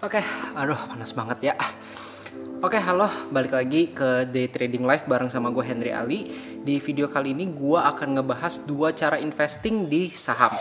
Oke, aduh panas banget ya. Oke, halo, balik lagi ke Day Trading Live bareng sama gue Henry Ali. Di video kali ini gue akan ngebahas 2 cara investing di saham.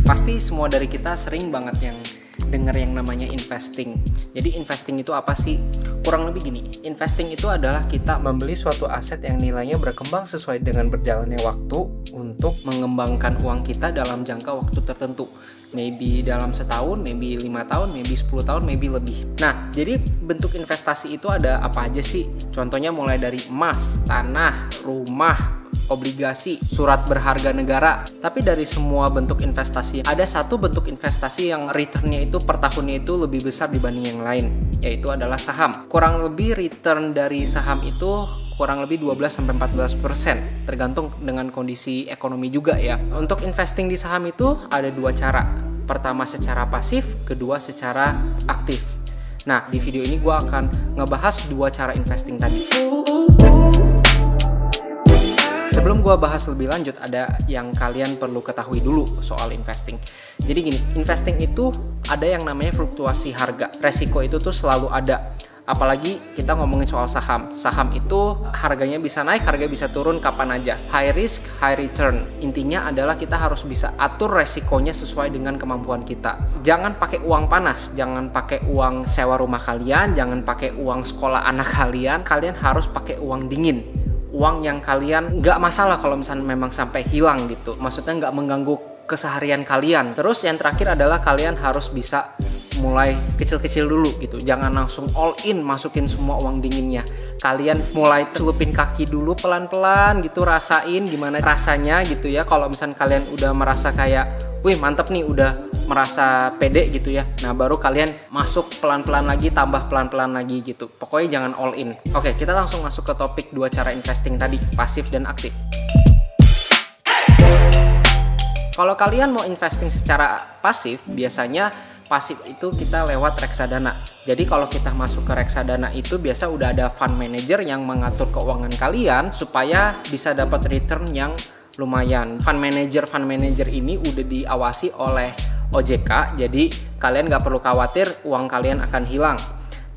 Pasti semua dari kita sering banget yang dengar yang namanya investing. Jadi investing itu apa sih? Kurang lebih gini, investing itu adalah kita membeli suatu aset yang nilainya berkembang sesuai dengan berjalannya waktu untuk mengembangkan uang kita dalam jangka waktu tertentu. Maybe dalam setahun, maybe 5 tahun, maybe 10 tahun, maybe lebih. Nah, jadi bentuk investasi itu ada apa aja sih? Contohnya mulai dari emas, tanah, rumah, obligasi, surat berharga negara. Tapi dari semua bentuk investasi, ada satu bentuk investasi yang returnnya itu per tahunnya itu lebih besar dibanding yang lain, yaitu adalah saham. Kurang lebih return dari saham itu kurang lebih 12-14%, tergantung dengan kondisi ekonomi juga ya. Untuk investing di saham itu ada 2 cara. Pertama secara pasif, kedua secara aktif. Nah, di video ini gue akan ngebahas 2 cara investing tadi. Sebelum gue bahas lebih lanjut, ada yang kalian perlu ketahui dulu soal investing. Jadi gini, investing itu ada yang namanya fluktuasi harga. Resiko itu tuh selalu ada. Apalagi kita ngomongin soal saham. Saham itu harganya bisa naik, harganya bisa turun kapan aja. High risk, high return. Intinya adalah kita harus bisa atur resikonya sesuai dengan kemampuan kita. Jangan pakai uang panas, jangan pakai uang sewa rumah kalian, jangan pakai uang sekolah anak kalian. Kalian harus pakai uang dingin. Uang yang kalian nggak masalah kalau misalnya memang sampai hilang gitu. Maksudnya nggak mengganggu keseharian kalian. Terus yang terakhir adalah kalian harus bisa mulai kecil-kecil dulu gitu. Jangan langsung all in masukin semua uang dinginnya. Kalian mulai celupin kaki dulu pelan-pelan gitu, rasain gimana rasanya gitu ya. Kalau misalnya kalian udah merasa kayak, wih mantep nih, udah merasa pede gitu ya. Nah baru kalian masuk pelan-pelan lagi, tambah pelan-pelan lagi gitu. Pokoknya jangan all in. Oke, kita langsung masuk ke topik 2 cara investing tadi, pasif dan aktif. Kalau kalian mau investing secara pasif, biasanya pasif itu kita lewat reksadana. Jadi kalau kita masuk ke reksadana itu biasa udah ada fund manager yang mengatur keuangan kalian supaya bisa dapat return yang lumayan. Fund manager ini udah diawasi oleh OJK, jadi kalian gak perlu khawatir uang kalian akan hilang.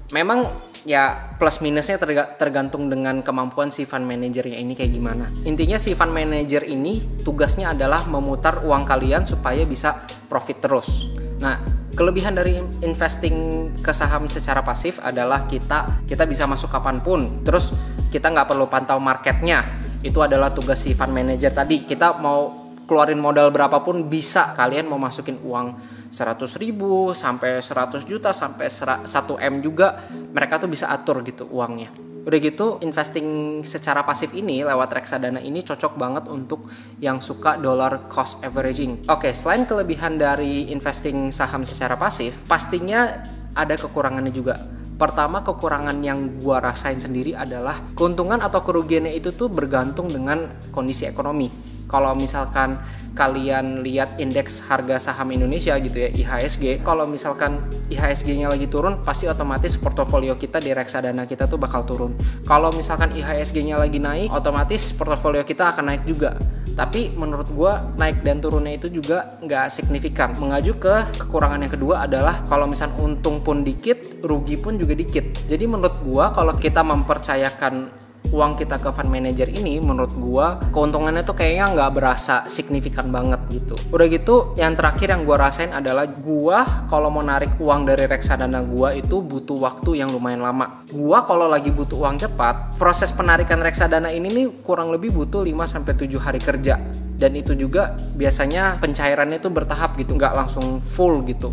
Memang ya plus minusnya tergantung dengan kemampuan si fund manajernya ini kayak gimana. Intinya si fund manager ini tugasnya adalah memutar uang kalian supaya bisa profit terus. Nah, kelebihan dari investing ke saham secara pasif adalah kita bisa masuk kapanpun. Terus kita nggak perlu pantau marketnya. Itu adalah tugas si fund manager tadi. Kita mau keluarin modal berapapun bisa. Kalian mau masukin uang 100.000 sampai 100 juta sampai 1M juga, mereka tuh bisa atur gitu uangnya. Udah gitu, investing secara pasif ini lewat reksadana ini cocok banget untuk yang suka dollar cost averaging. Oke, selain kelebihan dari investing saham secara pasif, pastinya ada kekurangannya juga. Pertama, kekurangan yang gua rasain sendiri adalah keuntungan atau kerugiannya itu tuh bergantung dengan kondisi ekonomi. Kalau misalkan kalian lihat indeks harga saham Indonesia gitu ya, IHSG, kalau misalkan IHSG-nya lagi turun, pasti otomatis portofolio kita di reksadana kita tuh bakal turun. Kalau misalkan IHSG-nya lagi naik, otomatis portofolio kita akan naik juga. Tapi menurut gua naik dan turunnya itu juga nggak signifikan. Mengacu ke kekurangan yang kedua adalah kalau misal untung pun dikit, rugi pun juga dikit. Jadi menurut gua kalau kita mempercayakan uang kita ke fund manager ini, menurut gua keuntungannya tuh kayaknya nggak berasa signifikan banget gitu. Udah gitu, yang terakhir yang gua rasain adalah gua kalau mau narik uang dari reksadana gua itu butuh waktu yang lumayan lama. Gua kalau lagi butuh uang cepat, proses penarikan reksadana ini nih kurang lebih butuh 5-7 hari kerja. Dan itu juga biasanya pencairannya tuh bertahap gitu, nggak langsung full gitu.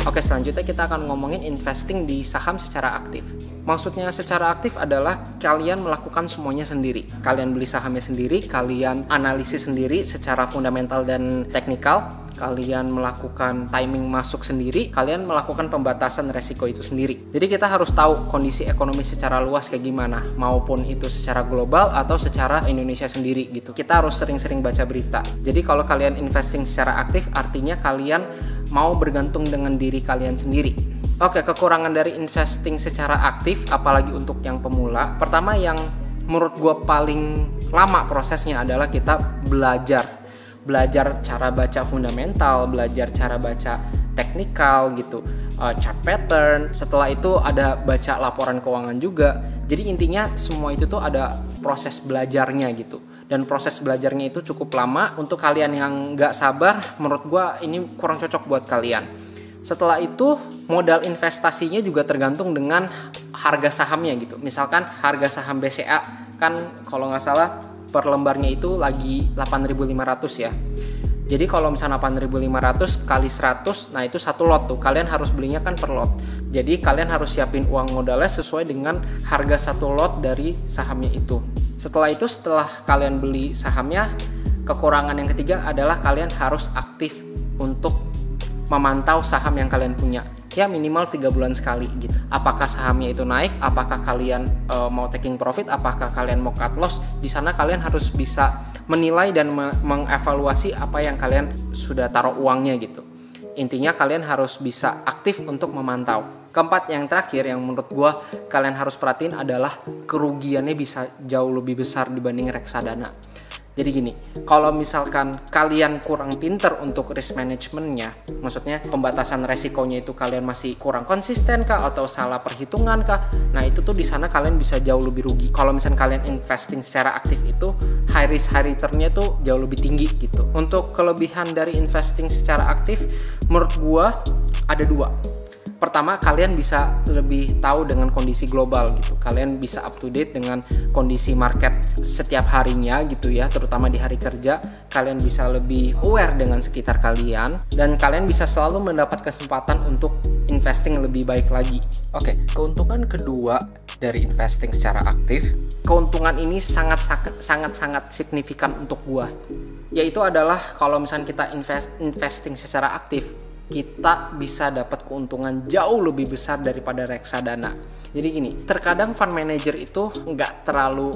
Oke, selanjutnya kita akan ngomongin investing di saham secara aktif. Maksudnya secara aktif adalah kalian melakukan semuanya sendiri. Kalian beli sahamnya sendiri, kalian analisis sendiri secara fundamental dan teknikal, kalian melakukan timing masuk sendiri, kalian melakukan pembatasan resiko itu sendiri. Jadi kita harus tahu kondisi ekonomi secara luas kayak gimana, maupun itu secara global atau secara Indonesia sendiri gitu. Kita harus sering-sering baca berita. Jadi kalau kalian investing secara aktif, artinya kalian mau bergantung dengan diri kalian sendiri. Oke, kekurangan dari investing secara aktif, apalagi untuk yang pemula. Pertama, yang menurut gue paling lama prosesnya adalah kita belajar cara baca fundamental, belajar cara baca teknikal gitu, chart pattern. Setelah itu ada baca laporan keuangan juga. Jadi intinya semua itu tuh ada proses belajarnya gitu. Dan proses belajarnya itu cukup lama. Untuk kalian yang nggak sabar, menurut gue ini kurang cocok buat kalian. Setelah itu modal investasinya juga tergantung dengan harga sahamnya gitu. Misalkan harga saham BCA kan kalau nggak salah per lembarnya itu lagi 8.500 ya. Jadi kalau misalnya 8.500 kali 100, nah itu satu lot tuh. Kalian harus belinya kan per lot. Jadi kalian harus siapin uang modalnya sesuai dengan harga satu lot dari sahamnya itu. Setelah itu, setelah kalian beli sahamnya, kekurangan yang ketiga adalah kalian harus aktif untuk memantau saham yang kalian punya. Ya minimal 3 bulan sekali gitu. Apakah sahamnya itu naik, apakah kalian mau taking profit, apakah kalian mau cut loss. Di sana kalian harus bisa menilai dan mengevaluasi apa yang kalian sudah taruh uangnya gitu. Intinya kalian harus bisa aktif untuk memantau. Keempat, yang terakhir yang menurut gue kalian harus perhatiin adalah kerugiannya bisa jauh lebih besar dibanding reksadana. Jadi gini, kalau misalkan kalian kurang pinter untuk risk managementnya, maksudnya pembatasan resikonya itu kalian masih kurang konsisten kah atau salah perhitungan kah, nah itu tuh di sana kalian bisa jauh lebih rugi. Kalau misalkan kalian investing secara aktif itu high risk high returnnya tuh jauh lebih tinggi gitu. Untuk kelebihan dari investing secara aktif, menurut gua ada dua. Pertama, kalian bisa lebih tahu dengan kondisi global gitu. Kalian bisa up to date dengan kondisi market setiap harinya gitu ya, terutama di hari kerja. Kalian bisa lebih aware dengan sekitar kalian dan kalian bisa selalu mendapat kesempatan untuk investing lebih baik lagi. Oke, keuntungan kedua dari investing secara aktif, keuntungan ini sangat signifikan untuk gua. Yaitu adalah kalau misalnya kita investing secara aktif, kita bisa dapat keuntungan jauh lebih besar daripada reksadana. Jadi gini, terkadang fund manager itu nggak terlalu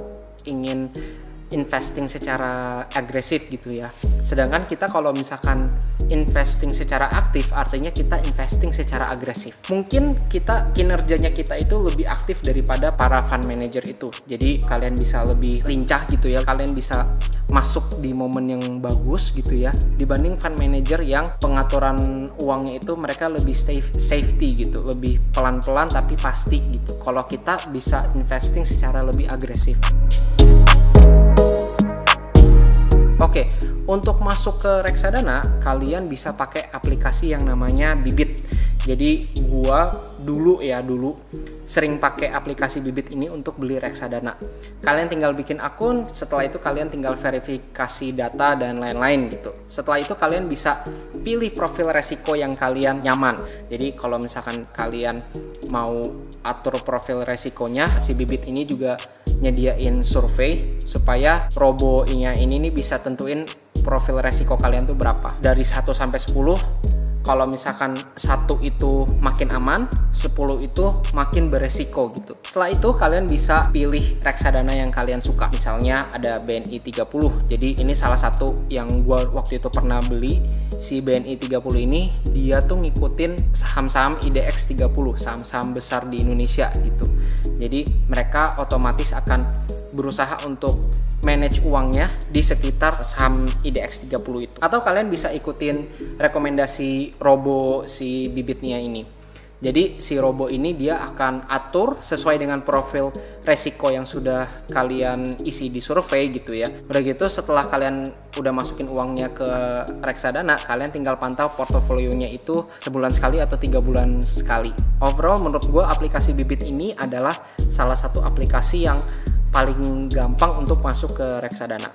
ingin investing secara agresif gitu ya. Sedangkan kita kalau misalkan investing secara aktif, artinya kita investing secara agresif. Mungkin kinerjanya kita itu lebih aktif daripada para fund manager itu. Jadi kalian bisa lebih lincah gitu ya. Kalian bisa masuk di momen yang bagus gitu ya, dibanding fund manager yang pengaturan uangnya itu mereka lebih safety gitu, lebih pelan-pelan tapi pasti gitu. Kalau kita bisa investing secara lebih agresif. Oke, untuk masuk ke reksadana kalian bisa pakai aplikasi yang namanya Bibit. Jadi gua dulu sering pakai aplikasi Bibit ini untuk beli reksadana. Kalian tinggal bikin akun, setelah itu kalian tinggal verifikasi data dan lain-lain gitu. Setelah itu kalian bisa pilih profil resiko yang kalian nyaman. Jadi kalau misalkan kalian mau atur profil resikonya, si Bibit ini juga nyediain survei supaya robonya ini nih bisa tentuin profil resiko kalian tuh berapa. Dari 1 sampai 10, kalau misalkan 1 itu makin aman, 10 itu makin beresiko gitu. Setelah itu kalian bisa pilih reksadana yang kalian suka. Misalnya ada BNI 30. Jadi ini salah satu yang gue waktu itu pernah beli. Si BNI 30 ini dia tuh ngikutin saham-saham IDX 30, saham-saham besar di Indonesia gitu. Jadi mereka otomatis akan berusaha untuk manage uangnya di sekitar saham IDX 30 itu. Atau kalian bisa ikutin rekomendasi robo si Bibitnya ini. Jadi si robo ini dia akan atur sesuai dengan profil resiko yang sudah kalian isi di survei gitu ya. Udah gitu setelah kalian udah masukin uangnya ke reksadana, kalian tinggal pantau portofolionya itu sebulan sekali atau 3 bulan sekali. Overall menurut gue aplikasi Bibit ini adalah salah satu aplikasi yang paling gampang untuk masuk ke reksadana.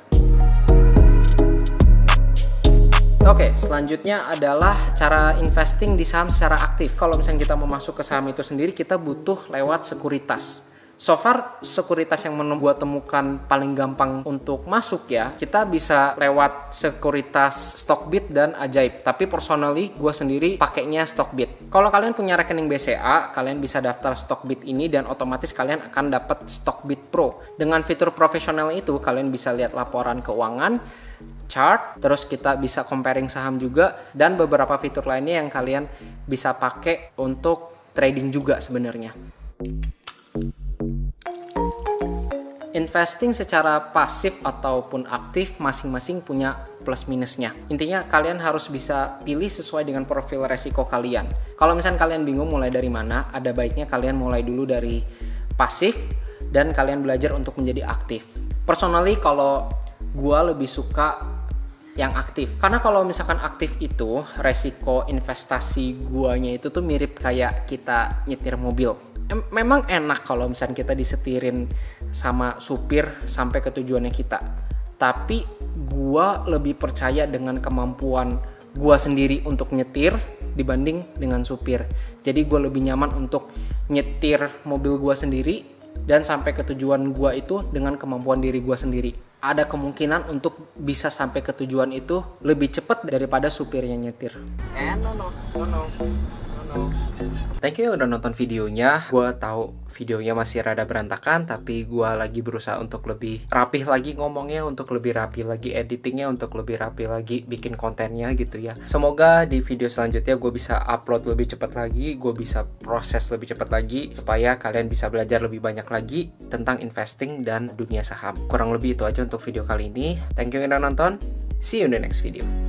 Oke, selanjutnya adalah cara investing di saham secara aktif. Kalau misalnya kita mau masuk ke saham itu sendiri, kita butuh lewat sekuritas. So far, sekuritas yang gue temukan paling gampang untuk masuk ya, kita bisa lewat sekuritas Stockbit dan Ajaib. Tapi personally, gue sendiri pakainya Stockbit. Kalau kalian punya rekening BCA, kalian bisa daftar Stockbit ini dan otomatis kalian akan dapat Stockbit Pro. Dengan fitur profesional itu, kalian bisa lihat laporan keuangan, chart, terus kita bisa comparing saham juga, dan beberapa fitur lainnya yang kalian bisa pakai untuk trading juga sebenarnya. Investing secara pasif ataupun aktif masing-masing punya plus minusnya. Intinya kalian harus bisa pilih sesuai dengan profil resiko kalian. Kalau misalnya kalian bingung mulai dari mana, ada baiknya kalian mulai dulu dari pasif dan kalian belajar untuk menjadi aktif. Personally kalau gua lebih suka yang aktif. Karena kalau misalkan aktif itu resiko investasi guanya itu tuh mirip kayak kita nyetir mobil. Memang enak kalau misalnya kita disetirin sama supir sampai ke tujuannya kita. Tapi gua lebih percaya dengan kemampuan gua sendiri untuk nyetir dibanding dengan supir. Jadi gua lebih nyaman untuk nyetir mobil gua sendiri dan sampai ke tujuan gua itu dengan kemampuan diri gua sendiri. Ada kemungkinan untuk bisa sampai ke tujuan itu lebih cepat daripada supirnya nyetir. No. Thank you udah nonton videonya. Gue tahu videonya masih rada berantakan, tapi gue lagi berusaha untuk lebih rapih lagi ngomongnya, untuk lebih rapi lagi editingnya, untuk lebih rapi lagi bikin kontennya gitu ya. Semoga di video selanjutnya gue bisa upload lebih cepat lagi, gue bisa proses lebih cepat lagi, supaya kalian bisa belajar lebih banyak lagi tentang investing dan dunia saham. Kurang lebih itu aja untuk video kali ini. Thank you udah nonton. See you in the next video.